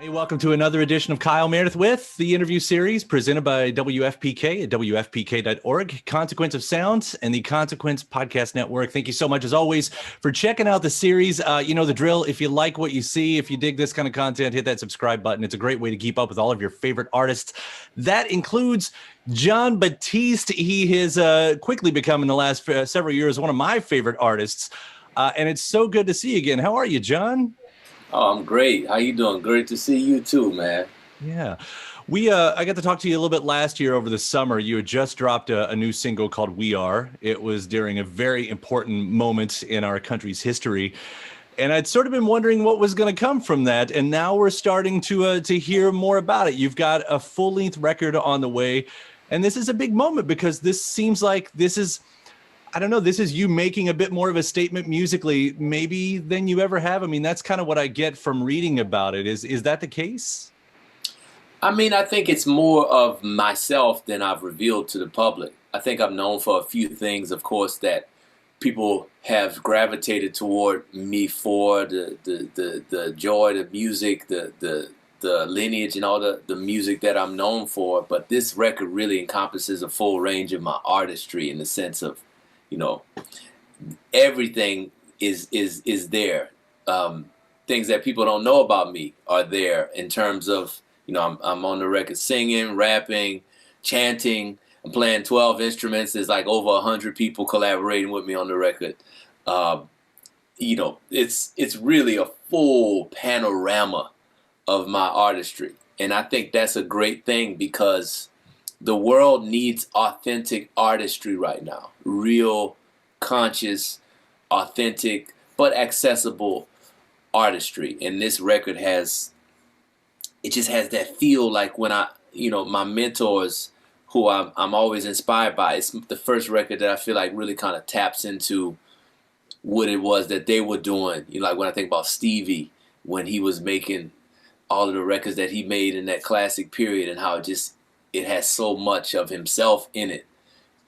Hey, welcome to another edition of Kyle Meredith with the interview series presented by WFPK at WFPK.org, Consequence of Sound, and the Consequence Podcast Network. Thank you so much, as always, for checking out the series. You know the drill. If you like what you see, if you dig this kind of content, hit that subscribe button. It's a great way to keep up with all of your favorite artists. That includes Jon Batiste. He has quickly become, in the last several years, one of my favorite artists. And it's so good to see you again. How are you, Jon? Oh, I'm great. How you doing? Great to see you too, man. Yeah. I got to talk to you a little bit last year over the summer. You had just dropped a new single called We Are. It was during a very important moment in our country's history. And I'd sort of been wondering what was going to come from that. And now we're starting to hear more about it. You've got a full-length record on the way. And this is a big moment because this seems like this is you making a bit more of a statement musically, maybe than you ever have. I mean, that's kind of what I get from reading about it. Is that the case? I mean, I think it's more of myself than I've revealed to the public. I think I'm known for a few things, of course, that people have gravitated toward me for the joy, the music, the lineage, and all the music that I'm known for. But this record really encompasses a full range of my artistry in the sense of, you know, everything is there. Things that people don't know about me are there in terms of, you know, I'm on the record singing, rapping, chanting. I'm playing 12 instruments. There's like over 100 people collaborating with me on the record. You know, it's really a full panorama of my artistry. And I think that's a great thing because the world needs authentic artistry right now. Real, conscious, authentic, but accessible artistry. And this record just has that feel like when my mentors who I'm always inspired by, it's the first record that I feel like really kind of taps into what it was that they were doing. You know, like when I think about Stevie, when he was making all of the records that he made in that classic period and how it has so much of himself in it.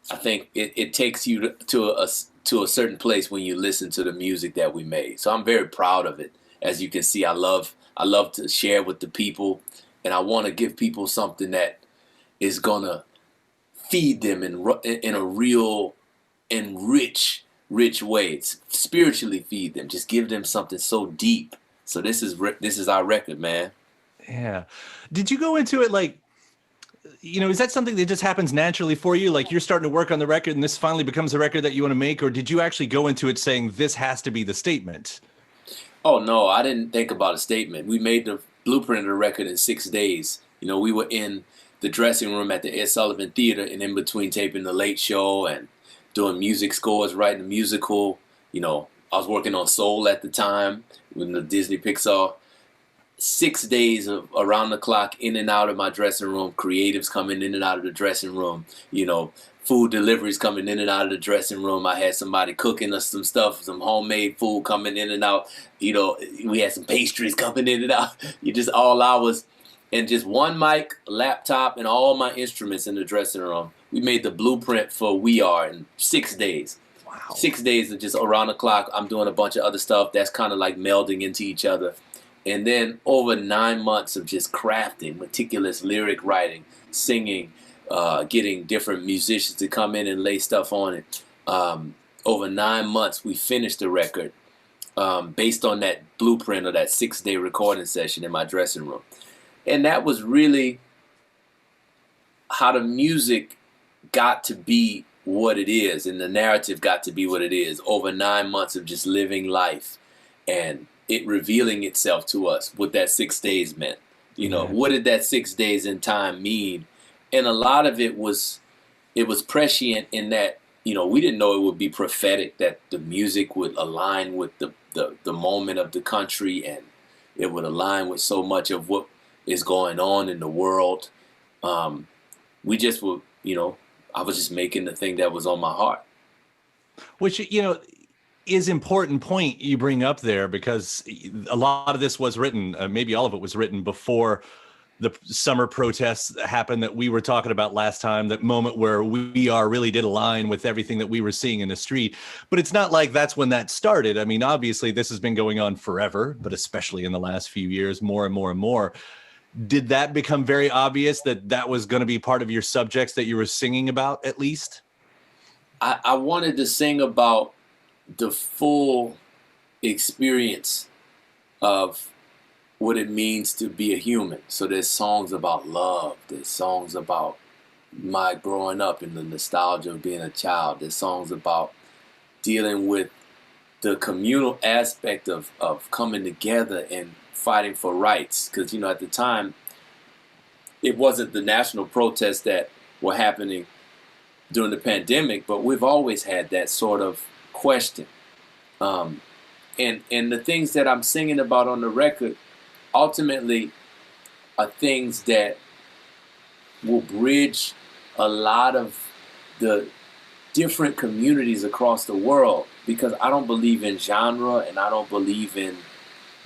I think it takes you to a certain place when you listen to the music that we made. So I'm very proud of it. As you can see, I love to share with the people, and I want to give people something that is gonna feed them in a real and rich way. It's spiritually feed them. Just give them something so deep. So this is our record, man. Yeah. Did you go into it like, you know, is that something that just happens naturally for you? Like you're starting to work on the record and this finally becomes a record that you want to make? Or did you actually go into it saying this has to be the statement? Oh, no, I didn't think about a statement. We made the blueprint of the record in 6 days. You know, we were in the dressing room at the Ed Sullivan Theater and in between taping The Late Show and doing music scores, writing a musical. You know, I was working on Soul at the time with the Disney Pixar. 6 days of around the clock in and out of my dressing room, creatives coming in and out of the dressing room, you know, food deliveries coming in and out of the dressing room. I had somebody cooking us some stuff, some homemade food coming in and out. You know, we had some pastries coming in and out. You just all hours. And just one mic, laptop, and all my instruments in the dressing room. We made the blueprint for We Are in 6 days. Wow. 6 days of just around the clock. I'm doing a bunch of other stuff that's kind of like melding into each other. And then over 9 months of just crafting, meticulous lyric writing, singing, getting different musicians to come in and lay stuff on it. Over 9 months, we finished the record based on that blueprint of that 6-day recording session in my dressing room. And that was really how the music got to be what it is and the narrative got to be what it is over 9 months of just living life and it revealing itself to us what that 6 days meant. You know, what did that 6 days in time mean? And a lot of it was prescient in that, you know, we didn't know it would be prophetic, that the music would align with the moment of the country and it would align with so much of what is going on in the world. We just were, you know, I was just making the thing that was on my heart. Which, you know, is important point you bring up there because a lot of this was written, maybe all of it was written before the summer protests that happened that we were talking about last time, that moment where We Are really did align with everything that we were seeing in the street. But it's not like that's when that started. I mean, obviously this has been going on forever, but especially in the last few years, more and more and more. Did that become very obvious that that was going to be part of your subjects that you were singing about, at least? I wanted to sing about the full experience of what it means to be a human. So there's songs about love. There's songs about my growing up and the nostalgia of being a child. There's songs about dealing with the communal aspect of coming together and fighting for rights. Because, at the time, it wasn't the national protests that were happening during the pandemic, but we've always had that sort of question. And the things that I'm singing about on the record ultimately are things that will bridge a lot of the different communities across the world, because I don't believe in genre and I don't believe in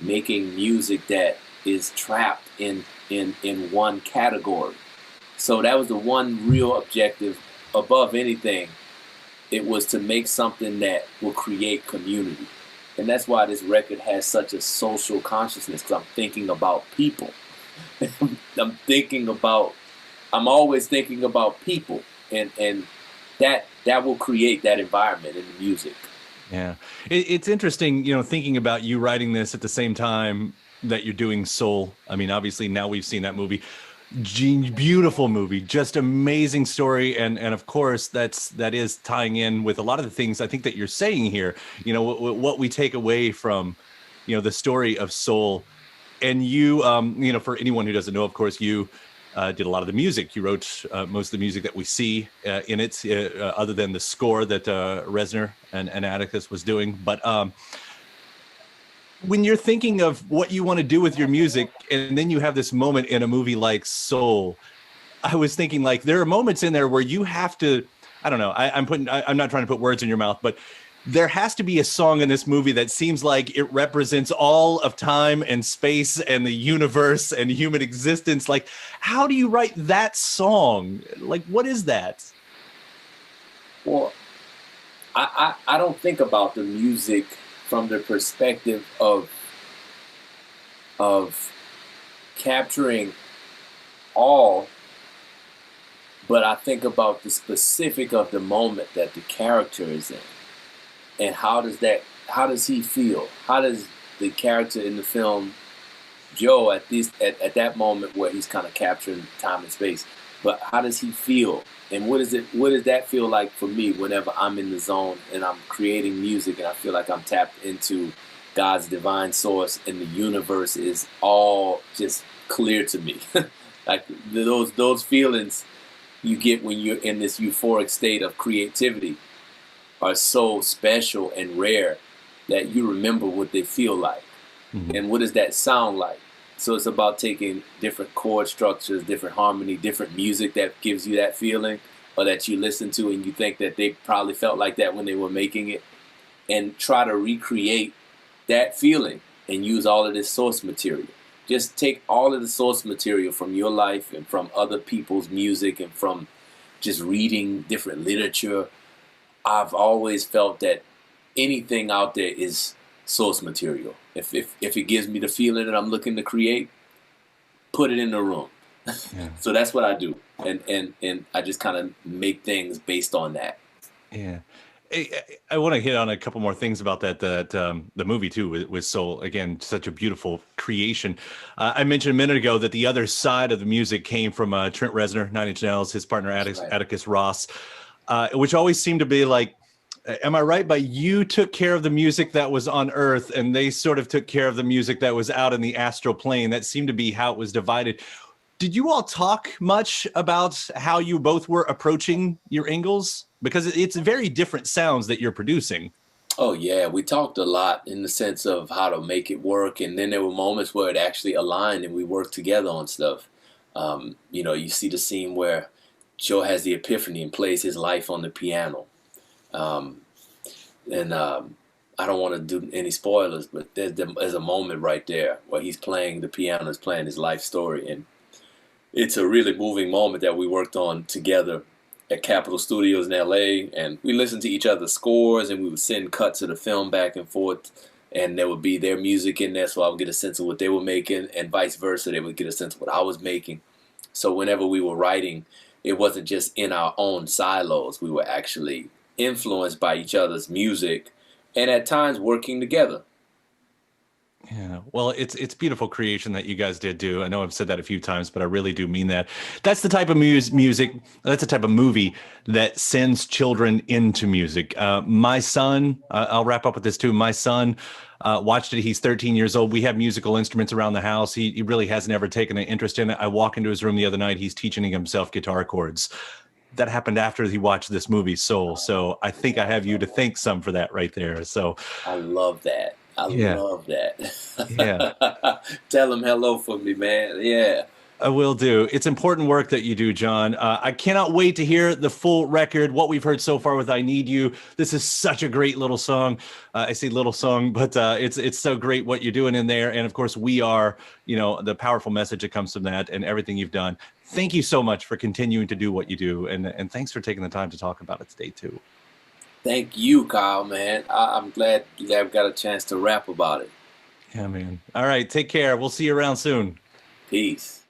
making music that is trapped in one category. So that was the one real objective above anything. It was to make something that will create community. And that's why this record has such a social consciousness, because I'm thinking about people. I'm always thinking about people. And that will create that environment in the music. Yeah. It's interesting, thinking about you writing this at the same time that you're doing Soul. I mean, obviously now we've seen that movie. Beautiful movie, just amazing story, and of course that is tying in with a lot of the things I think that you're saying here. What we take away from the story of Soul. And you for anyone who doesn't know, of course, you did a lot of the music. You wrote most of the music that we see in it, other than the score that Reznor and Atticus was doing. But when you're thinking of what you want to do with your music, and then you have this moment in a movie like Soul, I was thinking, like, there are moments in there where you have to, I don't know, I'm not trying to put words in your mouth, but there has to be a song in this movie that seems like it represents all of time and space and the universe and human existence. Like, how do you write that song? Like, what is that? Well, I don't think about the music from the perspective of capturing all, but I think about the specific of the moment that the character is in, and how does he feel? How does the character in the film, Joe, at that moment where he's kind of capturing time and space, but how does he feel? And what does that feel like for me whenever I'm in the zone and I'm creating music and I feel like I'm tapped into God's divine source and the universe is all just clear to me. Like those feelings you get when you're in this euphoric state of creativity are so special and rare that you remember what they feel like. Mm-hmm. And what does that sound like? So it's about taking different chord structures, different harmony, different music that gives you that feeling, or that you listen to and you think that they probably felt like that when they were making it, and try to recreate that feeling and use all of this source material. Just take all of the source material from your life and from other people's music and from just reading different literature. I've always felt that anything out there is source material. If it gives me the feeling that I'm looking to create, put it in the room. Yeah. So that's what I do, and I just kind of make things based on that. Yeah, I want to hit on a couple more things about that. The movie too with Soul, again, such a beautiful creation. I mentioned a minute ago that the other side of the music came from Trent Reznor, 9 Inch Nails, his partner Atticus Ross, which always seemed to be like, am I right? But you took care of the music that was on Earth, and they sort of took care of the music that was out in the astral plane. That seemed to be how it was divided. Did you all talk much about how you both were approaching your angles? Because it's very different sounds that you're producing. Oh, yeah. We talked a lot in the sense of how to make it work. And then there were moments where it actually aligned and we worked together on stuff. You see the scene where Joe has the epiphany and plays his life on the piano. I don't want to do any spoilers, but there's a moment right there where he's playing the piano, is playing his life story, and it's a really moving moment that we worked on together at Capitol Studios in LA, and we listened to each other's scores, and we would send cuts of the film back and forth, and there would be their music in there, so I would get a sense of what they were making, and vice versa, they would get a sense of what I was making. So whenever we were writing, it wasn't just in our own silos. We were actually influenced by each other's music, and at times working together. Yeah, well, it's beautiful creation that you guys did do. I know I've said that a few times, but I really do mean that. That's the type of music. That's the type of movie that sends children into music. My son, I'll wrap up with this too. My son watched it. He's 13 years old. We have musical instruments around the house. He really hasn't ever taken an interest in it. I walk into his room the other night. He's teaching himself guitar chords. That happened after he watched this movie, Soul. So I think I have you to thank some for that right there. So I love that. I yeah, love yeah. that. Tell him hello for me, man. Yeah. I will do. It's important work that you do, Jon. I cannot wait to hear the full record, what we've heard so far with I Need You. This is such a great little song. I say little song, but it's so great what you're doing in there. And of course, We Are, the powerful message that comes from that and everything you've done. Thank you so much for continuing to do what you do. And thanks for taking the time to talk about it today, too. Thank you, Kyle, man. I'm glad I've got a chance to rap about it. Yeah, man. All right. Take care. We'll see you around soon. Peace.